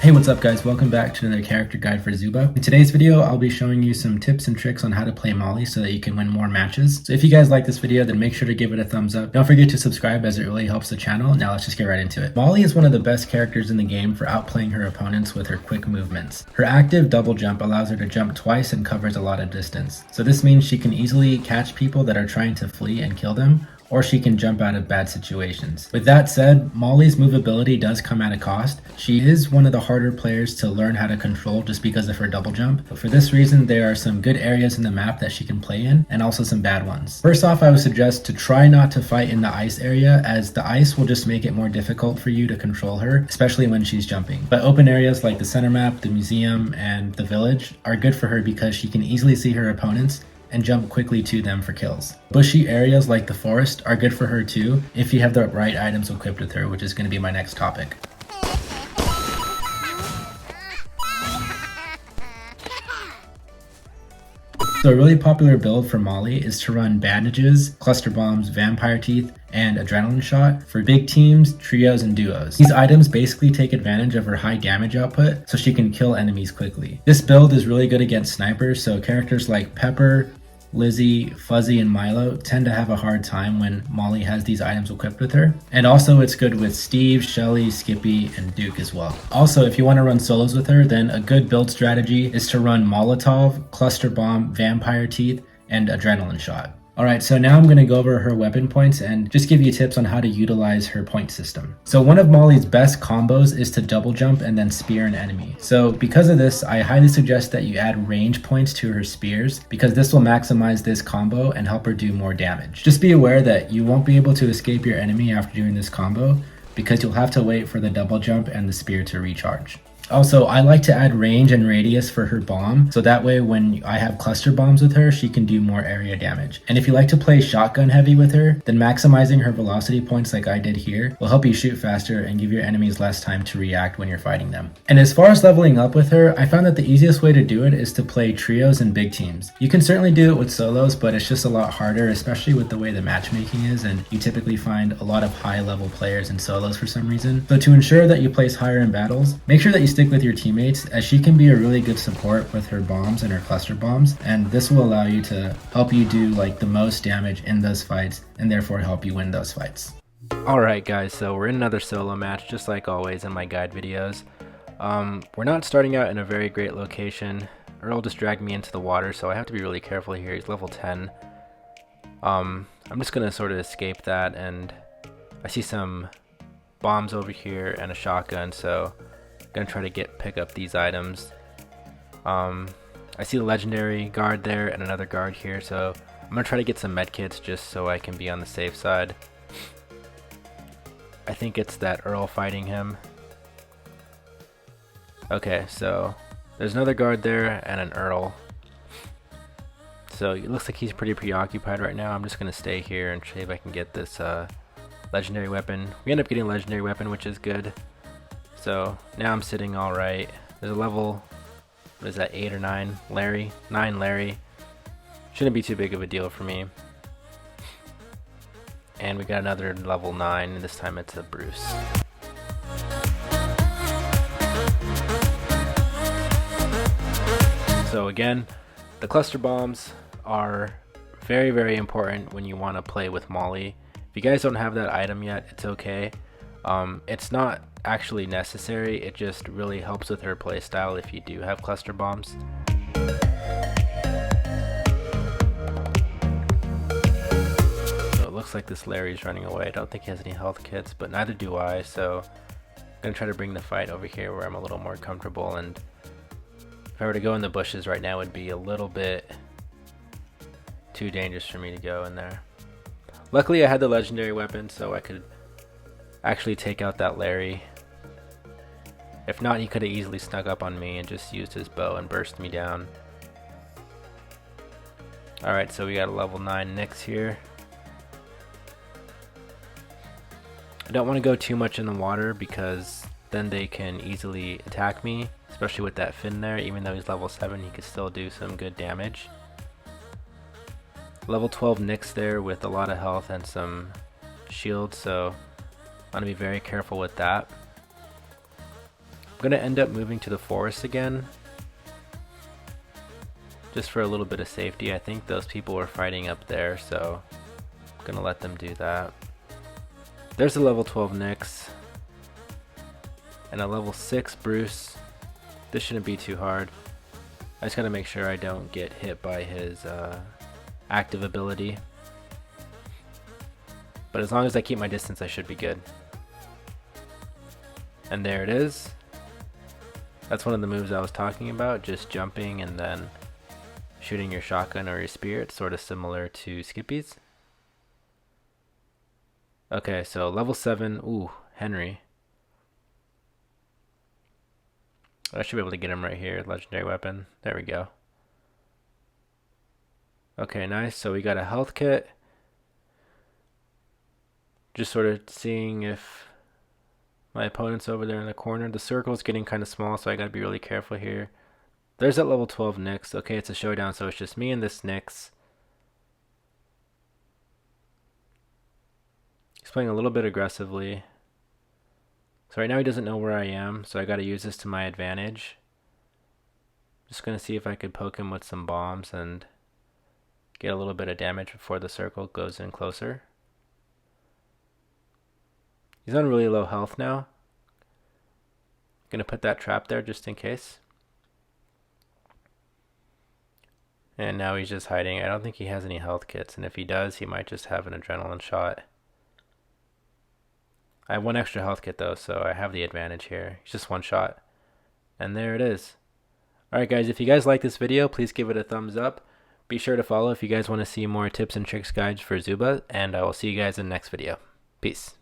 Hey, what's up guys? Welcome back to another character guide for ZOOBA. In today's video, I'll be showing you some tips and tricks on how to play Molly so that you can win more matches. So if you guys like this video, then make sure to give it a thumbs up. Don't forget to subscribe as it really helps the channel. Now let's just get right into it. Molly is one of the best characters in the game for outplaying her opponents with her quick movements. Her active double jump allows her to jump twice and covers a lot of distance. So this means she can easily catch people that are trying to flee and kill them, or she can jump out of bad situations. With that said, Molly's movability does come at a cost. She is one of the harder players to learn how to control just because of her double jump. But for this reason, there are some good areas in the map that she can play in, and also some bad ones. First off, I would suggest to try not to fight in the ice area, as the ice will just make it more difficult for you to control her, especially when she's jumping. But open areas like the center map, the museum, and the village are good for her because she can easily see her opponents and jump quickly to them for kills. Bushy areas like the forest are good for her too, if you have the right items equipped with her, which is going to be my next topic. So a really popular build for Molly is to run bandages, cluster bombs, vampire teeth, and adrenaline shot for big teams, trios, and duos. These items basically take advantage of her high damage output so she can kill enemies quickly. This build is really good against snipers, so characters like Pepper, Lizzie, Fuzzy, and Milo tend to have a hard time when Molly has these items equipped with her. And also it's good with Steve, Shelly, Skippy, and Duke as well. Also, if you want to run solos with her, then a good build strategy is to run Molotov, Cluster Bomb, Vampire Teeth, and Adrenaline Shot. Alright, so now I'm going to go over her weapon points and just give you tips on how to utilize her point system. So one of Molly's best combos is to double jump and then spear an enemy. So because of this, I highly suggest that you add range points to her spears, because this will maximize this combo and help her do more damage. Just be aware that you won't be able to escape your enemy after doing this combo, because you'll have to wait for the double jump and the spear to recharge. Also, I like to add range and radius for her bomb, so that way when I have cluster bombs with her, she can do more area damage. And if you like to play shotgun heavy with her, then maximizing her velocity points like I did here will help you shoot faster and give your enemies less time to react when you're fighting them. And as far as leveling up with her, I found that the easiest way to do it is to play trios and big teams. You can certainly do it with solos, but it's just a lot harder, especially with the way the matchmaking is, and you typically find a lot of high level players in solos for some reason. So to ensure that you place higher in battles, make sure that you stick with your teammates, as she can be a really good support with her bombs and her cluster bombs, and this will allow you to help you do like the most damage in those fights and therefore help you win those fights. Alright guys, so we're in another solo match just like always in my guide videos. We're not starting out in a very great location. Earl just dragged me into the water, so I have to be really careful here. He's level 10. I'm just gonna sort of escape that, and I see some bombs over here and a shotgun, so gonna try to pick up these items. I see the legendary guard there and another guard here, so I'm gonna try to get some medkits just so I can be on the safe side. I think it's that Earl fighting him. Okay, so there's another guard there and an Earl. So it looks like he's pretty preoccupied right now. I'm just gonna stay here and see if I can get this legendary weapon. We end up getting a legendary weapon, which is good. So now I'm sitting alright. There's a level, what is that, 8 or 9? Larry? 9 Larry. Shouldn't be too big of a deal for me. And we got another level 9, and this time it's a Bruce. So again, the cluster bombs are very, very important when you want to play with Molly. If you guys don't have that item yet, it's okay. It's not actually necessary, it just really helps with her playstyle if you do have cluster bombs. So it looks like this Larry's running away. I don't think he has any health kits, but neither do I, so I'm gonna try to bring the fight over here where I'm a little more comfortable, and if I were to go in the bushes right now, it would be a little bit too dangerous for me to go in there. Luckily I had the legendary weapon, so I could actually take out that Larry. If not, he could have easily snuck up on me and just used his bow and burst me down. Alright, so we got a level 9 Nyx here. I don't want to go too much in the water because then they can easily attack me, especially with that fin there. Even though he's level 7, he could still do some good damage. Level 12 Nyx there with a lot of health and some shield, so I'm going to be very careful with that. I'm going to end up moving to the forest again, just for a little bit of safety. I think those people were fighting up there, so I'm going to let them do that. There's a level 12 Nyx and a level 6 Bruce. This shouldn't be too hard. I just gotta make sure I don't get hit by his active ability. But as long as I keep my distance, I should be good. And there it is. That's one of the moves I was talking about, just jumping and then shooting your shotgun or your spear. It's sort of similar to Skippy's. Okay, so level 7, ooh, Henry. I should be able to get him right here, legendary weapon. There we go. Okay, nice. So we got a health kit. Just sort of seeing if my opponent's over there in the corner. The circle's getting kind of small, so I gotta be really careful here. There's that level 12 Nyx. Okay, it's a showdown, so it's just me and this Nyx. He's playing a little bit aggressively. So right now he doesn't know where I am, so I gotta use this to my advantage. Just gonna see if I could poke him with some bombs and get a little bit of damage before the circle goes in closer. He's on really low health now. Gonna put that trap there just in case. And now he's just hiding. I don't think he has any health kits, and if he does, he might just have an adrenaline shot. I have one extra health kit though, so I have the advantage here. It's just one shot. And there it is. Alright guys, if you guys like this video, please give it a thumbs up. Be sure to follow if you guys want to see more tips and tricks guides for ZOOBA, and I will see you guys in the next video. Peace.